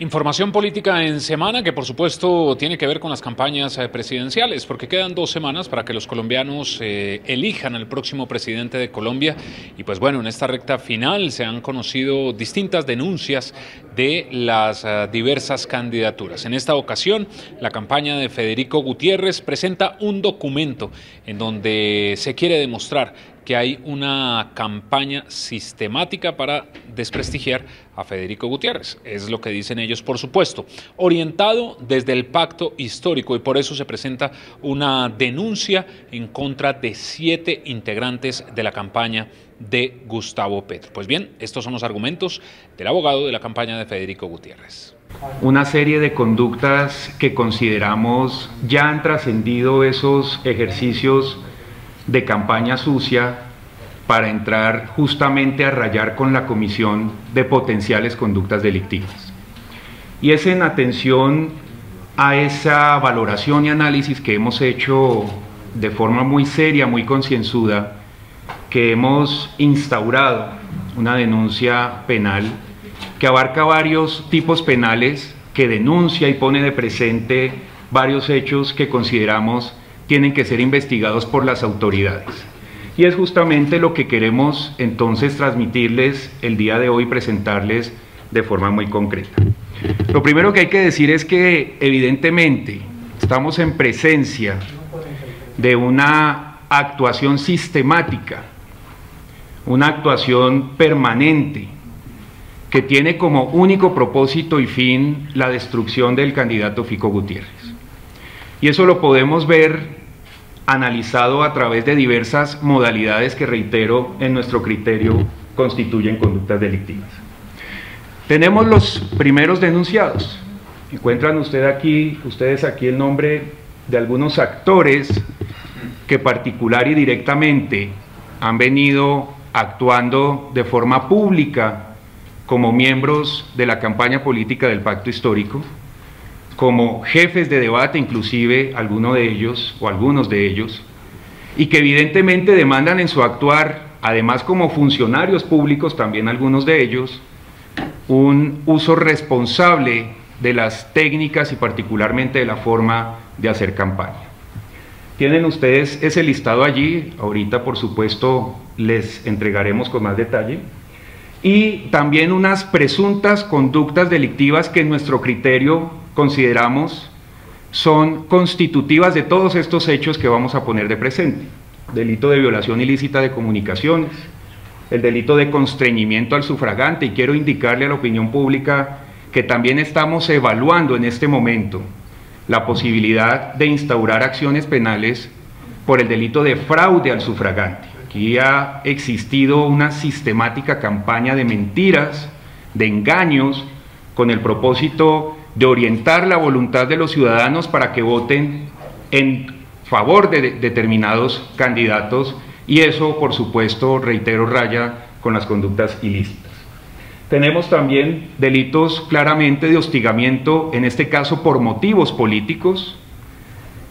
Información política en semana que por supuesto tiene que ver con las campañas presidenciales, porque quedan 2 semanas para que los colombianos elijan al próximo presidente de Colombia. Y pues bueno, en esta recta final se han conocido distintas denuncias de las diversas candidaturas. En esta ocasión, la campaña de Federico Gutiérrez presenta un documento en donde se quiere demostrar que hay una campaña sistemática para desprestigiar a Federico Gutiérrez. Es lo que dicen ellos, por supuesto, orientado desde el pacto histórico, y por eso se presenta una denuncia en contra de 7 integrantes de la campaña de Gustavo Petro. Pues bien, estos son los argumentos del abogado de la campaña de Federico Gutiérrez. Una serie de conductas que consideramos ya han trascendido esos ejercicios de campaña sucia para entrar justamente a rayar con la comisión de potenciales conductas delictivas. Y es en atención a esa valoración y análisis que hemos hecho de forma muy seria, muy concienzuda, que hemos instaurado una denuncia penal que abarca varios tipos penales, que denuncia y pone de presente varios hechos que consideramos tienen que ser investigados por las autoridades. Y es justamente lo que queremos entonces transmitirles el día de hoy, presentarles de forma muy concreta. Lo primero que hay que decir es que evidentemente estamos en presencia de una actuación sistemática, una actuación permanente, que tiene como único propósito y fin la destrucción del candidato Fico Gutiérrez. Y eso lo podemos ver analizado a través de diversas modalidades que, reitero, en nuestro criterio constituyen conductas delictivas. Tenemos los primeros denunciados. Encuentran ustedes aquí el nombre de algunos actores que particular y directamente han venido actuando de forma pública como miembros de la campaña política del Pacto Histórico, como jefes de debate, inclusive algunos de ellos, y que evidentemente demandan en su actuar, además como funcionarios públicos, también algunos de ellos, un uso responsable de las técnicas y particularmente de la forma de hacer campaña. Tienen ustedes ese listado allí, ahorita por supuesto les entregaremos con más detalle, y también unas presuntas conductas delictivas que en nuestro criterio consideramos son constitutivas de todos estos hechos que vamos a poner de presente: delito de violación ilícita de comunicaciones, el delito de constreñimiento al sufragante, y quiero indicarle a la opinión pública que también estamos evaluando en este momento la posibilidad de instaurar acciones penales por el delito de fraude al sufragante. Aquí ha existido una sistemática campaña de mentiras, de engaños, con el propósito de orientar la voluntad de los ciudadanos para que voten en favor de determinados candidatos, y eso, por supuesto, reitero, raya con las conductas ilícitas. Tenemos también delitos claramente de hostigamiento, en este caso por motivos políticos,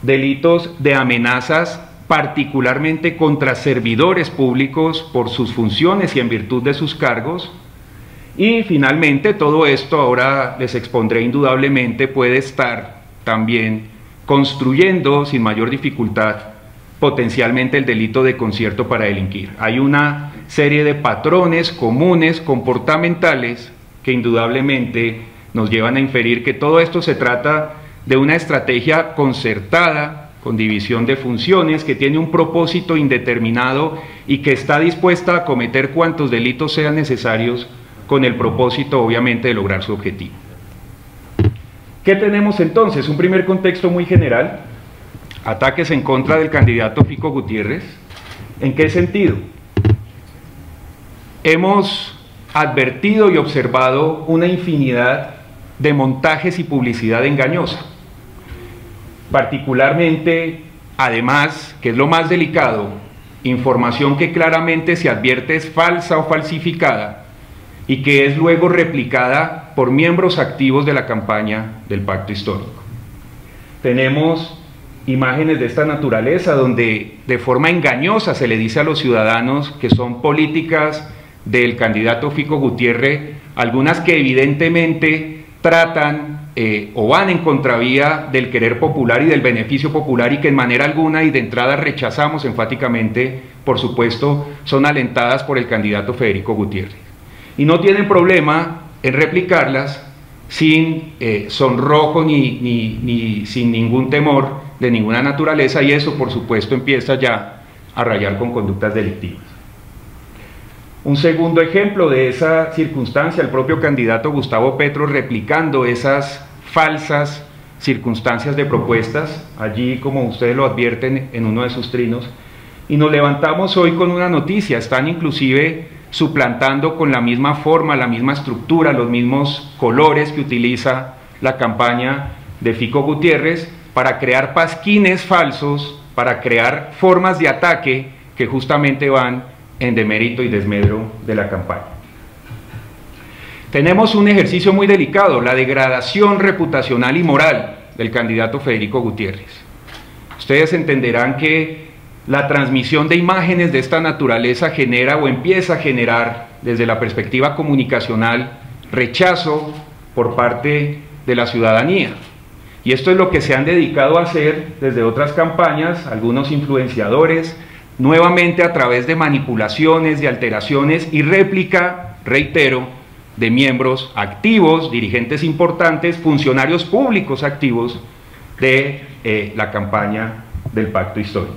delitos de amenazas particularmente contra servidores públicos por sus funciones y en virtud de sus cargos. Y finalmente todo esto, ahora les expondré indudablemente, puede estar también construyendo sin mayor dificultad potencialmente el delito de concierto para delinquir. Hay una serie de patrones comunes comportamentales que indudablemente nos llevan a inferir que todo esto se trata de una estrategia concertada, con división de funciones, que tiene un propósito indeterminado y que está dispuesta a cometer cuantos delitos sean necesarios con el propósito, obviamente, de lograr su objetivo. ¿Qué tenemos entonces? Un primer contexto muy general: ataques en contra del candidato Fico Gutiérrez. ¿En qué sentido? Hemos advertido y observado una infinidad de montajes y publicidad engañosa. Particularmente, además, que es lo más delicado, información que claramente se advierte es falsa o falsificada y que es luego replicada por miembros activos de la campaña del Pacto Histórico. Tenemos imágenes de esta naturaleza donde de forma engañosa se le dice a los ciudadanos que son políticas del candidato Fico Gutiérrez, algunas que evidentemente tratan o van en contravía del querer popular y del beneficio popular, y que en manera alguna y de entrada rechazamos enfáticamente, por supuesto, son alentadas por el candidato Federico Gutiérrez. Y no tienen problema en replicarlas sin sonrojo ni sin ningún temor de ninguna naturaleza, y eso por supuesto empieza ya a rayar con conductas delictivas. Un segundo ejemplo de esa circunstancia, el propio candidato Gustavo Petro replicando esas falsas circunstancias de propuestas, allí como ustedes lo advierten en uno de sus trinos, y nos levantamos hoy con una noticia: están inclusive suplantando con la misma forma, la misma estructura, los mismos colores que utiliza la campaña de Fico Gutiérrez para crear pasquines falsos, para crear formas de ataque que justamente van en demérito y desmedro de la campaña. Tenemos un ejercicio muy delicado, la degradación reputacional y moral del candidato Federico Gutiérrez. Ustedes entenderán que la transmisión de imágenes de esta naturaleza genera o empieza a generar, desde la perspectiva comunicacional, rechazo por parte de la ciudadanía. Y esto es lo que se han dedicado a hacer desde otras campañas, algunos influenciadores, nuevamente a través de manipulaciones, de alteraciones y réplica, reitero, de miembros activos, dirigentes importantes, funcionarios públicos activos de la campaña del Pacto Histórico.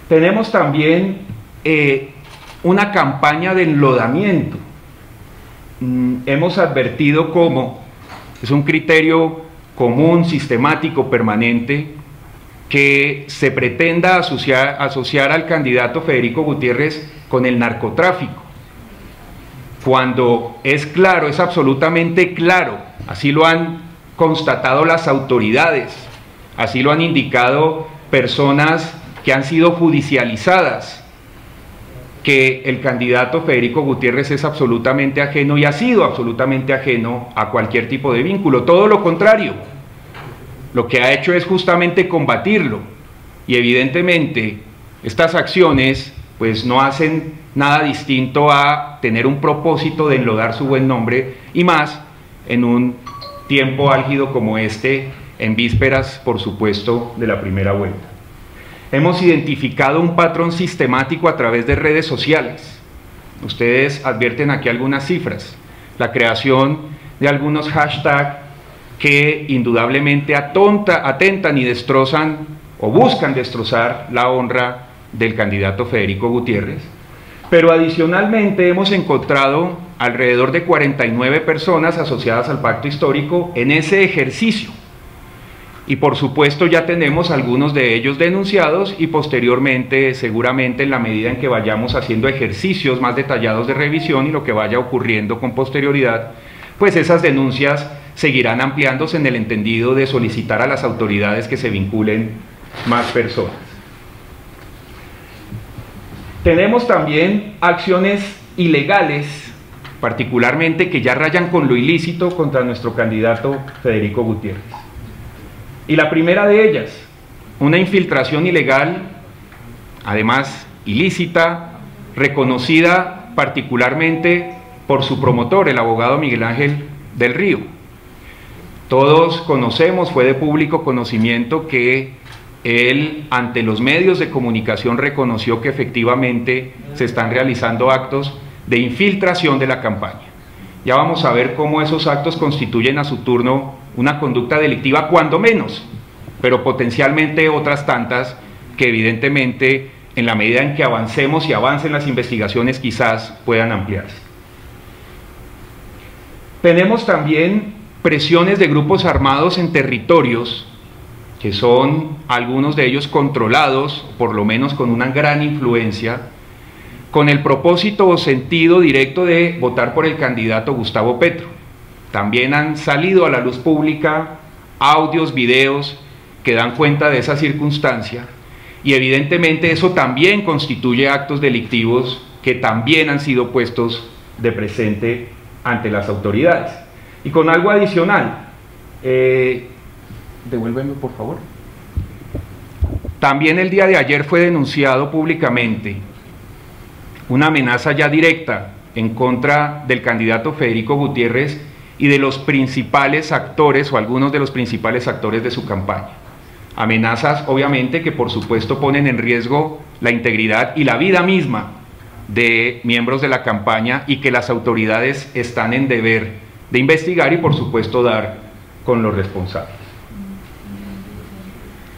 Tenemos también una campaña de enlodamiento. Hemos advertido cómo es un criterio común, sistemático, permanente, que se pretenda asociar al candidato Federico Gutiérrez con el narcotráfico, cuando es claro, es absolutamente claro, así lo han constatado las autoridades, así lo han indicado personas que han sido judicializadas, que el candidato Federico Gutiérrez es absolutamente ajeno y ha sido absolutamente ajeno a cualquier tipo de vínculo, todo lo contrario. Lo que ha hecho es justamente combatirlo, y evidentemente estas acciones pues no hacen nada distinto a tener un propósito de enlodar su buen nombre, y más en un tiempo álgido como este, en vísperas por supuesto de la primera vuelta. Hemos identificado un patrón sistemático a través de redes sociales. Ustedes advierten aquí algunas cifras: la creación de algunos hashtags que indudablemente atentan y destrozan o buscan destrozar la honra del candidato Federico Gutiérrez, pero adicionalmente hemos encontrado alrededor de 49 personas asociadas al Pacto Histórico en ese ejercicio, y por supuesto ya tenemos algunos de ellos denunciados, y posteriormente, seguramente en la medida en que vayamos haciendo ejercicios más detallados de revisión y lo que vaya ocurriendo con posterioridad, pues esas denuncias seguirán ampliándose en el entendido de solicitar a las autoridades que se vinculen más personas. Tenemos también acciones ilegales, particularmente que ya rayan con lo ilícito, contra nuestro candidato Federico Gutiérrez. Y la primera de ellas, una infiltración ilegal, además ilícita, reconocida particularmente por su promotor, el abogado Miguel Ángel del Río. Todos conocemos, fue de público conocimiento que él ante los medios de comunicación reconoció que efectivamente se están realizando actos de infiltración de la campaña. Ya vamos a ver cómo esos actos constituyen a su turno una conducta delictiva, cuando menos, pero potencialmente otras tantas que evidentemente en la medida en que avancemos y avancen las investigaciones quizás puedan ampliarse. Tenemos también presiones de grupos armados en territorios que son algunos de ellos controlados, por lo menos con una gran influencia, con el propósito o sentido directo de votar por el candidato Gustavo Petro. También han salido a la luz pública audios, videos que dan cuenta de esa circunstancia, y evidentemente eso también constituye actos delictivos que también han sido puestos de presente ante las autoridades. Y con algo adicional, devuélveme por favor. También el día de ayer fue denunciado públicamente una amenaza ya directa en contra del candidato Federico Gutiérrez, y de los principales actores o algunos de los principales actores de su campaña. Amenazas, obviamente, que por supuesto ponen en riesgo la integridad y la vida misma de miembros de la campaña y que las autoridades están en deber de investigar y por supuesto dar con los responsables.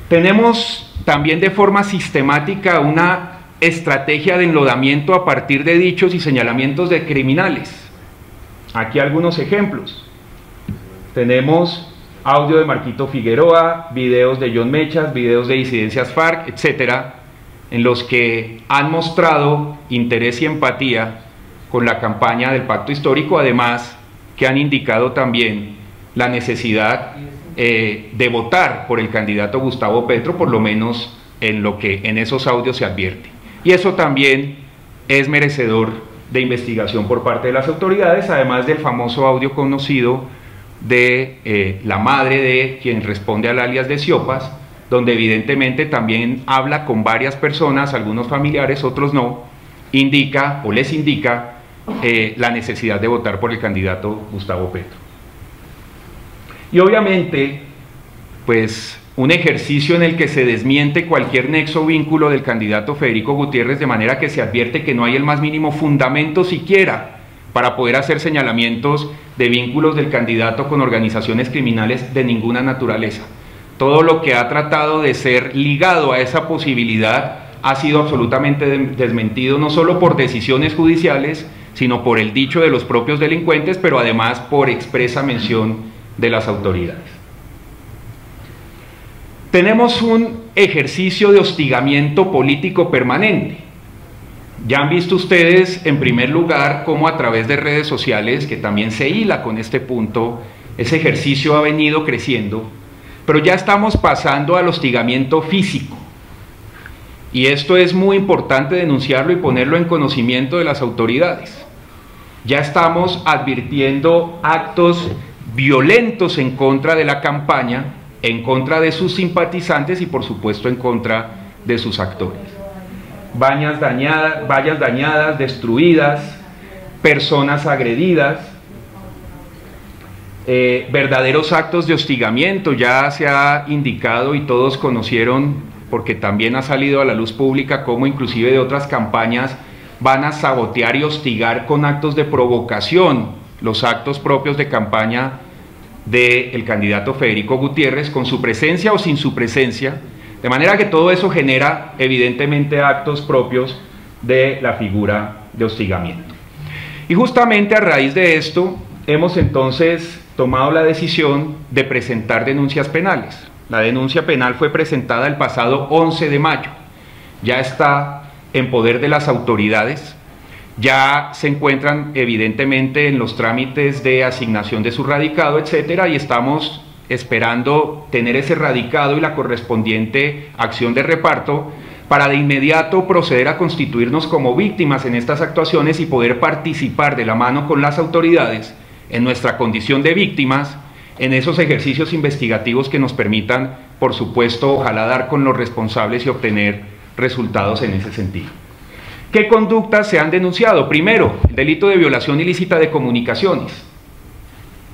Tenemos también de forma sistemática una estrategia de enlodamiento a partir de dichos y señalamientos de criminales. Aquí algunos ejemplos. Tenemos audio de Marquito Figueroa, videos de John Mechas, videos de disidencias FARC, etcétera, en los que han mostrado interés y empatía con la campaña del Pacto Histórico, además que han indicado también la necesidad de votar por el candidato Gustavo Petro, por lo menos en lo que en esos audios se advierte. Y eso también es merecedor de investigación por parte de las autoridades, además del famoso audio conocido de la madre de quien responde al alias de Siopas, donde evidentemente también habla con varias personas, algunos familiares, otros no, indica o les indica la necesidad de votar por el candidato Gustavo Petro. Y obviamente, pues, un ejercicio en el que se desmiente cualquier nexo o vínculo del candidato Federico Gutiérrez, de manera que se advierte que no hay el más mínimo fundamento siquiera para poder hacer señalamientos de vínculos del candidato con organizaciones criminales de ninguna naturaleza. Todo lo que ha tratado de ser ligado a esa posibilidad ha sido absolutamente desmentido, no solo por decisiones judiciales, sino por el dicho de los propios delincuentes, pero además por expresa mención de las autoridades. Tenemos un ejercicio de hostigamiento político permanente. Ya han visto ustedes, en primer lugar, cómo a través de redes sociales, que también se hila con este punto, ese ejercicio ha venido creciendo, pero ya estamos pasando al hostigamiento físico. Y esto es muy importante denunciarlo y ponerlo en conocimiento de las autoridades. Ya estamos advirtiendo actos violentos en contra de la campaña, en contra de sus simpatizantes y por supuesto en contra de sus actores. Vallas dañadas, destruidas, personas agredidas, verdaderos actos de hostigamiento. Ya se ha indicado y todos conocieron, porque también ha salido a la luz pública, cómo inclusive de otras campañas van a sabotear y hostigar con actos de provocación los actos propios de campaña del candidato Federico Gutiérrez, con su presencia o sin su presencia, de manera que todo eso genera evidentemente actos propios de la figura de hostigamiento. Y justamente a raíz de esto hemos entonces tomado la decisión de presentar denuncias penales. La denuncia penal fue presentada el pasado 11 de mayo, ya está en poder de las autoridades. Ya se encuentran evidentemente en los trámites de asignación de su radicado, etcétera, y estamos esperando tener ese radicado y la correspondiente acción de reparto para de inmediato proceder a constituirnos como víctimas en estas actuaciones y poder participar de la mano con las autoridades en nuestra condición de víctimas en esos ejercicios investigativos que nos permitan, por supuesto, ojalá dar con los responsables y obtener resultados en ese sentido. ¿Qué conductas se han denunciado? Primero, el delito de violación ilícita de comunicaciones.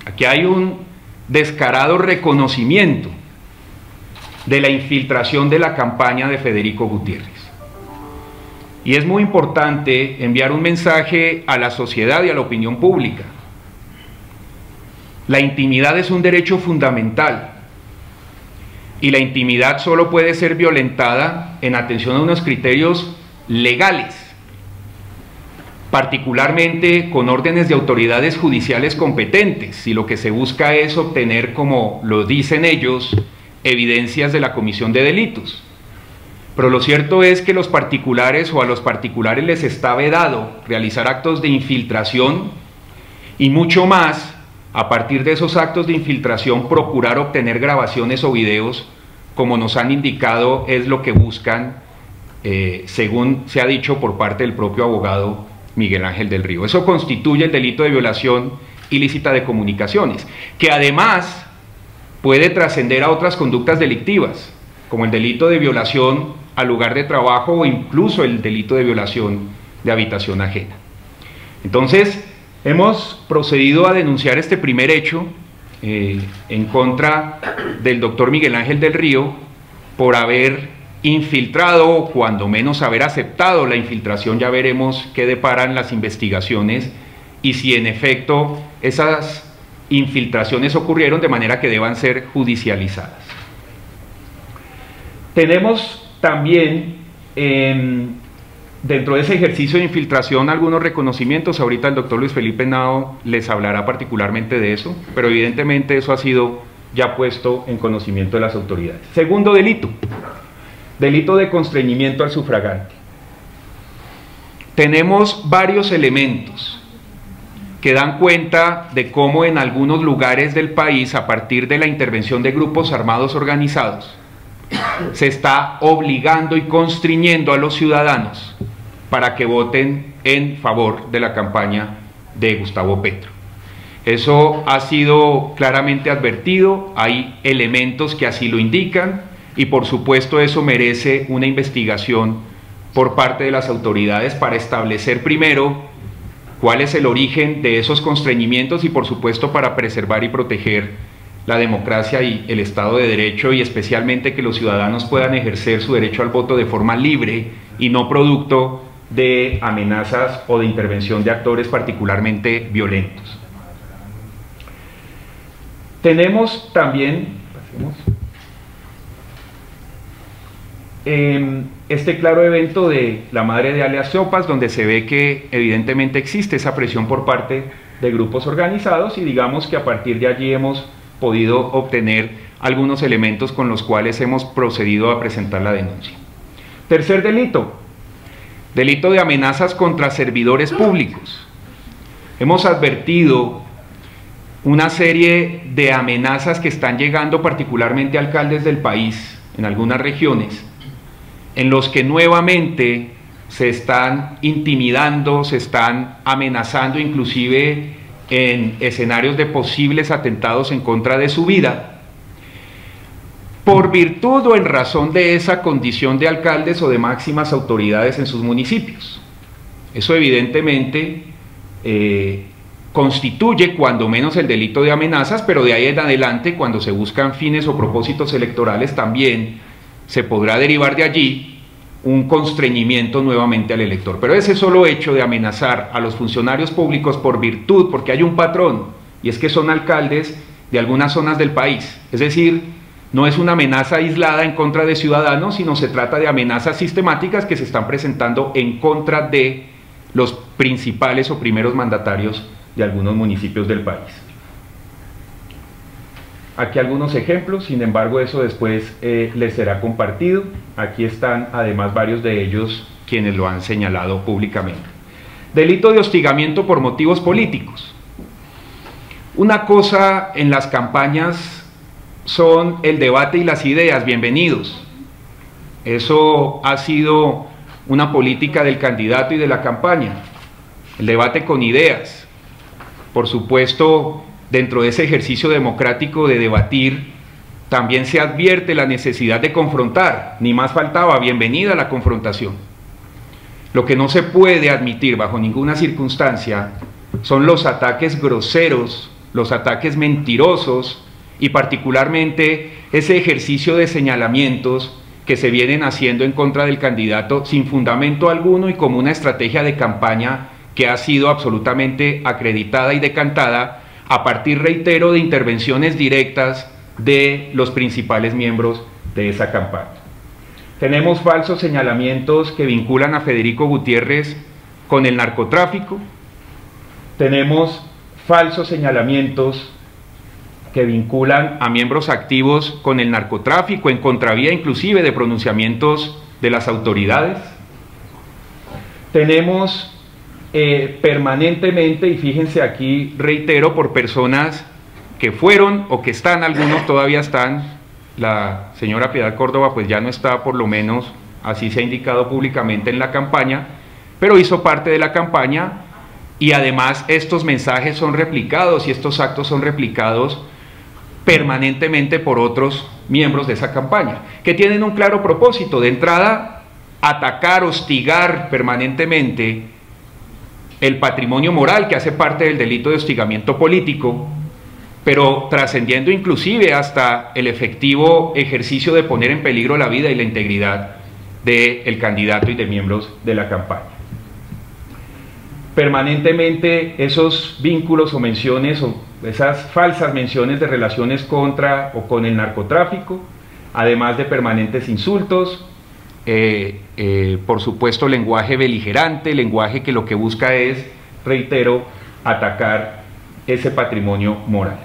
Aquí hay un descarado reconocimiento de la infiltración de la campaña de Federico Gutiérrez. Y es muy importante enviar un mensaje a la sociedad y a la opinión pública. La intimidad es un derecho fundamental y la intimidad solo puede ser violentada en atención a unos criterios legales, particularmente con órdenes de autoridades judiciales competentes, si lo que se busca es obtener, como lo dicen ellos, evidencias de la comisión de delitos. Pero lo cierto es que los particulares o a los particulares les está vedado realizar actos de infiltración y mucho más, a partir de esos actos de infiltración, procurar obtener grabaciones o videos, como nos han indicado es lo que buscan, según se ha dicho por parte del propio abogado Miguel Ángel del Río. Eso constituye el delito de violación ilícita de comunicaciones, que además puede trascender a otras conductas delictivas, como el delito de violación al lugar de trabajo o incluso el delito de violación de habitación ajena. Entonces, Hemos procedido a denunciar este primer hecho en contra del doctor Miguel Ángel del Río por haber infiltrado, o cuando menos haber aceptado la infiltración. Ya veremos qué deparan las investigaciones y si en efecto esas infiltraciones ocurrieron, de manera que deban ser judicializadas. Tenemos también dentro de ese ejercicio de infiltración algunos reconocimientos. Ahorita el doctor Luis Felipe Henao les hablará particularmente de eso, pero evidentemente eso ha sido ya puesto en conocimiento de las autoridades. Segundo delito, delito de constreñimiento al sufragante. Tenemos varios elementos que dan cuenta de cómo en algunos lugares del país, a partir de la intervención de grupos armados organizados, se está obligando y constriñendo a los ciudadanos para que voten en favor de la campaña de Gustavo Petro. Eso ha sido claramente advertido, hay elementos que así lo indican y por supuesto eso merece una investigación por parte de las autoridades para establecer primero cuál es el origen de esos constreñimientos y por supuesto para preservar y proteger la democracia y el Estado de Derecho, y especialmente que los ciudadanos puedan ejercer su derecho al voto de forma libre y no producto de amenazas o de intervención de actores particularmente violentos. Tenemos también este claro evento de la madre de alias Sopas, donde se ve que evidentemente existe esa presión por parte de grupos organizados y digamos que a partir de allí hemos podido obtener algunos elementos con los cuales hemos procedido a presentar la denuncia. Tercer delito, delito de amenazas contra servidores públicos. Hemos advertido una serie de amenazas que están llegando particularmente a alcaldes del país, en algunas regiones, en los que nuevamente se están intimidando, se están amenazando, inclusive en escenarios de posibles atentados en contra de su vida, por virtud o en razón de esa condición de alcaldes o de máximas autoridades en sus municipios. Eso evidentemente constituye cuando menos el delito de amenazas, pero de ahí en adelante, cuando se buscan fines o propósitos electorales, también se podrá derivar de allí un constreñimiento nuevamente al elector. Pero ese solo hecho de amenazar a los funcionarios públicos por virtud, porque hay un patrón, y es que son alcaldes de algunas zonas del país, es decir, no es una amenaza aislada en contra de ciudadanos, sino se trata de amenazas sistemáticas que se están presentando en contra de los principales o primeros mandatarios de algunos municipios del país. Aquí algunos ejemplos, sin embargo eso después les será compartido. Aquí están además varios de ellos quienes lo han señalado públicamente. Delito de hostigamiento por motivos políticos. Una cosa en las campañas son el debate y las ideas, bienvenidos. Eso ha sido una política del candidato y de la campaña, el debate con ideas. Por supuesto, dentro de ese ejercicio democrático de debatir, también se advierte la necesidad de confrontar, ni más faltaba, bienvenida a la confrontación. Lo que no se puede admitir bajo ninguna circunstancia son los ataques groseros, los ataques mentirosos y particularmente ese ejercicio de señalamientos que se vienen haciendo en contra del candidato sin fundamento alguno y como una estrategia de campaña que ha sido absolutamente acreditada y decantada a partir, reitero, de intervenciones directas de los principales miembros de esa campaña. Tenemos falsos señalamientos que vinculan a Federico Gutiérrez con el narcotráfico, tenemos falsos señalamientos que vinculan a miembros activos con el narcotráfico, en contravía inclusive de pronunciamientos de las autoridades. Tenemos permanentemente, y fíjense aquí, reitero, por personas que fueron o que están, algunos todavía están, la señora Piedad Córdoba pues ya no está, por lo menos así se ha indicado públicamente en la campaña, pero hizo parte de la campaña y además estos mensajes son replicados y estos actos son replicados permanentemente por otros miembros de esa campaña, que tienen un claro propósito: de entrada, atacar, hostigar permanentemente el patrimonio moral que hace parte del delito de hostigamiento político, pero trascendiendo inclusive hasta el efectivo ejercicio de poner en peligro la vida y la integridad del candidato y de miembros de la campaña. Permanentemente esos vínculos o menciones o esas falsas menciones de relaciones contra o con el narcotráfico, además de permanentes insultos, por supuesto lenguaje beligerante, lenguaje que lo que busca es, reitero, atacar ese patrimonio moral.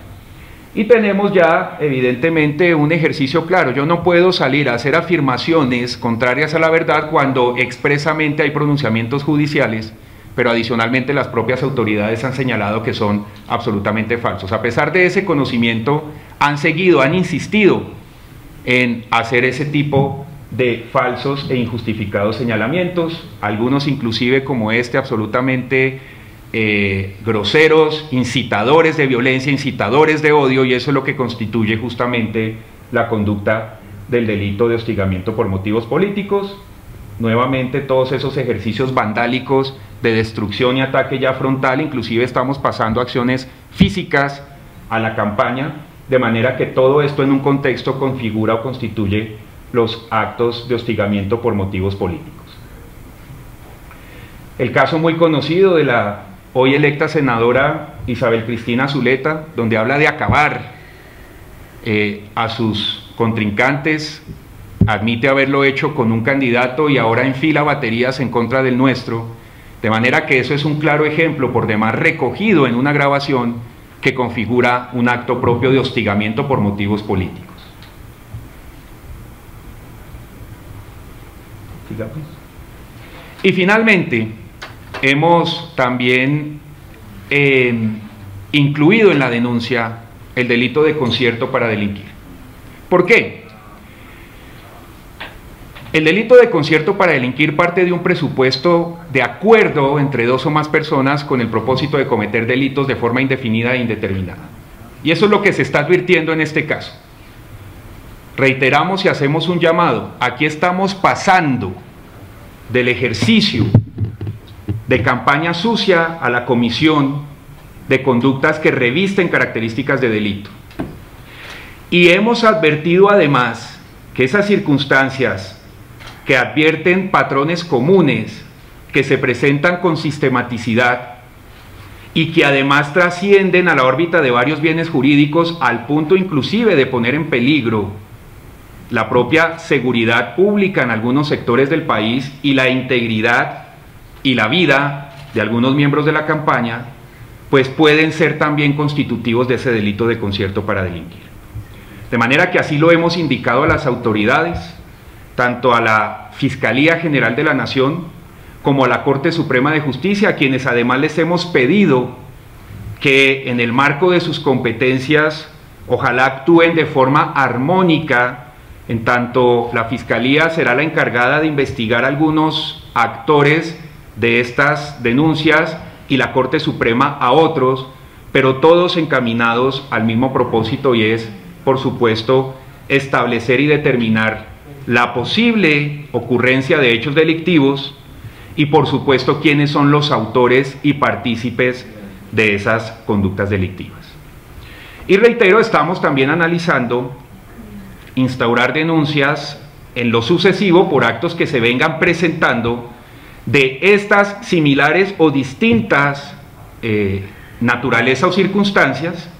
Y tenemos ya evidentemente un ejercicio claro. Yo no puedo salir a hacer afirmaciones contrarias a la verdad cuando expresamente hay pronunciamientos judiciales, pero adicionalmente las propias autoridades han señalado que son absolutamente falsos. A pesar de ese conocimiento, han insistido en hacer ese tipo de falsos e injustificados señalamientos, algunos inclusive como este absolutamente groseros, incitadores de violencia, incitadores de odio, y eso es lo que constituye justamente la conducta del delito de hostigamiento por motivos políticos. Nuevamente todos esos ejercicios vandálicos de destrucción y ataque ya frontal, inclusive estamos pasando acciones físicas a la campaña, de manera que todo esto en un contexto configura o constituye los actos de hostigamiento por motivos políticos. El caso muy conocido de la hoy electa senadora Isabel Cristina Zuleta, donde habla de acabar a sus contrincantes, admite haberlo hecho con un candidato y ahora enfila baterías en contra del nuestro, de manera que eso es un claro ejemplo, por demás recogido en una grabación que configura un acto propio de hostigamiento por motivos políticos. Y finalmente, hemos también incluido en la denuncia el delito de concierto para delinquir. ¿Por qué? El delito de concierto para delinquir parte de un presupuesto de acuerdo entre dos o más personas con el propósito de cometer delitos de forma indefinida e indeterminada. Y eso es lo que se está advirtiendo en este caso. Reiteramos y hacemos un llamado. Aquí estamos pasando del ejercicio de campaña sucia a la comisión de conductas que revisten características de delito. Y hemos advertido además que esas circunstancias que advierten patrones comunes, que se presentan con sistematicidad y que además trascienden a la órbita de varios bienes jurídicos al punto inclusive de poner en peligro la propia seguridad pública en algunos sectores del país y la integridad y la vida de algunos miembros de la campaña, pues pueden ser también constitutivos de ese delito de concierto para delinquir. De manera que así lo hemos indicado a las autoridades, tanto a la Fiscalía General de la Nación como a la Corte Suprema de Justicia, a quienes además les hemos pedido que en el marco de sus competencias ojalá actúen de forma armónica, en tanto la Fiscalía será la encargada de investigar algunos actores de estas denuncias y la Corte Suprema a otros, pero todos encaminados al mismo propósito, y es, por supuesto, establecer y determinar la posible ocurrencia de hechos delictivos y, por supuesto, quiénes son los autores y partícipes de esas conductas delictivas. Y reitero, estamos también analizando instaurar denuncias en lo sucesivo por actos que se vengan presentando de estas similares o distintas naturaleza o circunstancias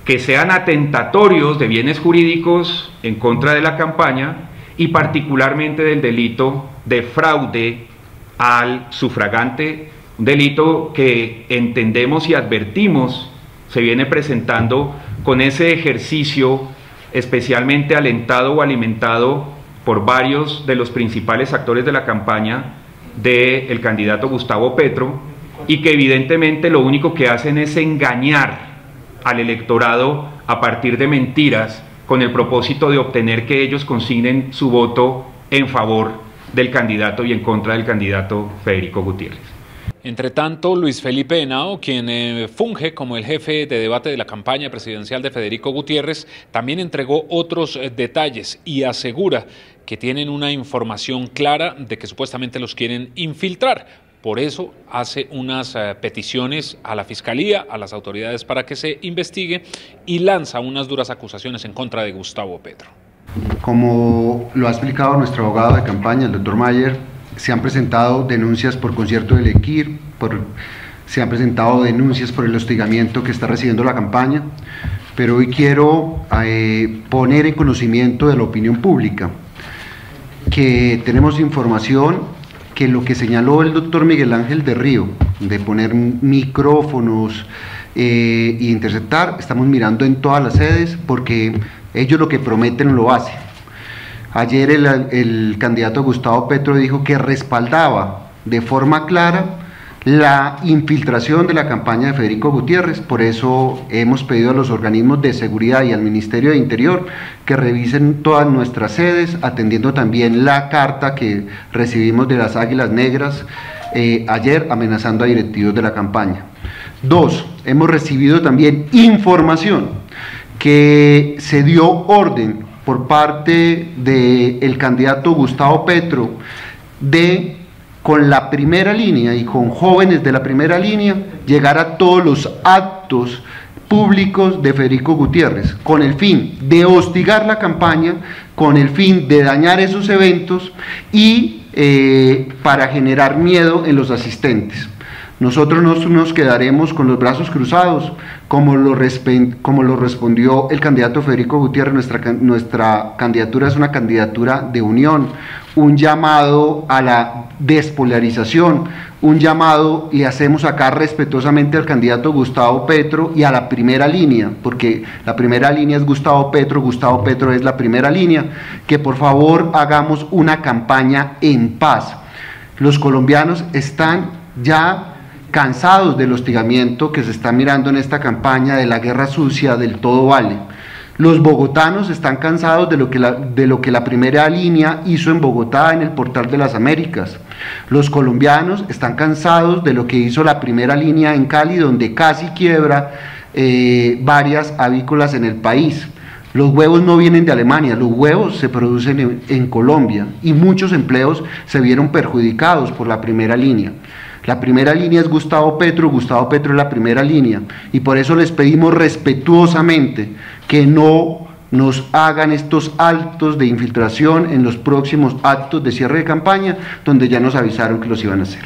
que sean atentatorios de bienes jurídicos en contra de la campaña y particularmente del delito de fraude al sufragante, un delito que entendemos y advertimos se viene presentando con ese ejercicio especialmente alentado o alimentado por varios de los principales actores de la campaña del candidato Gustavo Petro, y que evidentemente lo único que hacen es engañar al electorado a partir de mentiras con el propósito de obtener que ellos consignen su voto en favor del candidato y en contra del candidato Federico Gutiérrez. Entre tanto, Luis Felipe Henao, quien funge como el jefe de debate de la campaña presidencial de Federico Gutiérrez, también entregó otros detalles y asegura que tienen una información clara de que supuestamente los quieren infiltrar por eso hace unas peticiones a la Fiscalía, a las autoridades para que se investigue y lanza unas duras acusaciones en contra de Gustavo Petro. Como lo ha explicado nuestro abogado de campaña, el doctor Mayer, se han presentado denuncias por concierto del EQUIR, se han presentado denuncias por el hostigamiento que está recibiendo la campaña, pero hoy quiero poner en conocimiento de la opinión pública que tenemos información que lo que señaló el doctor Miguel Ángel de Río, de poner micrófonos e interceptar, estamos mirando en todas las sedes porque ellos lo que prometen lo hacen. Ayer el candidato Gustavo Petro dijo que respaldaba de forma clara la infiltración de la campaña de Federico Gutiérrez. Por eso hemos pedido a los organismos de seguridad y al Ministerio de Interior que revisen todas nuestras sedes, atendiendo también la carta que recibimos de las Águilas Negras ayer amenazando a directivos de la campaña. 2. Hemos recibido también información que se dio orden por parte del candidato Gustavo Petro de, con la primera línea y con jóvenes de la primera línea, llegar a todos los actos públicos de Federico Gutiérrez, con el fin de hostigar la campaña, con el fin de dañar esos eventos y para generar miedo en los asistentes. Nosotros no nos quedaremos con los brazos cruzados, como lo respondió el candidato Federico Gutiérrez. Nuestra candidatura es una candidatura de unión, un llamado a la despolarización, un llamado le hacemos acá respetuosamente al candidato Gustavo Petro y a la primera línea, porque la primera línea es Gustavo Petro es la primera línea, que por favor hagamos una campaña en paz. Los colombianos están ya cansados del hostigamiento que se está mirando en esta campaña, de la guerra sucia, del todo vale. Los bogotanos están cansados de lo que la primera línea hizo en Bogotá, en el Portal de las Américas. Los colombianos están cansados de lo que hizo la primera línea en Cali, donde casi quiebra varias avícolas en el país. Los huevos no vienen de Alemania, los huevos se producen en Colombia y muchos empleos se vieron perjudicados por la primera línea. La primera línea es Gustavo Petro es la primera línea, y por eso les pedimos respetuosamente que no nos hagan estos actos de infiltración en los próximos actos de cierre de campaña, donde ya nos avisaron que los iban a hacer.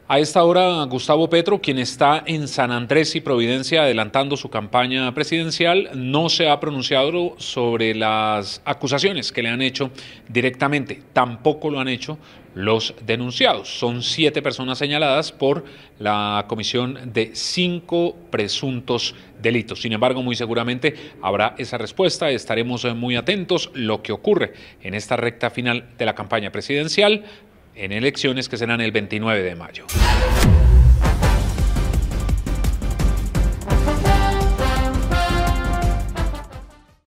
A esta hora, Gustavo Petro, quien está en San Andrés y Providencia adelantando su campaña presidencial, no se ha pronunciado sobre las acusaciones que le han hecho directamente. Tampoco lo han hecho los denunciados. Son 7 personas señaladas por la comisión de 5 presuntos delitos. Sin embargo, muy seguramente habrá esa respuesta. Estaremos muy atentos a lo que ocurre en esta recta final de la campaña presidencial en elecciones que serán el 29 de mayo.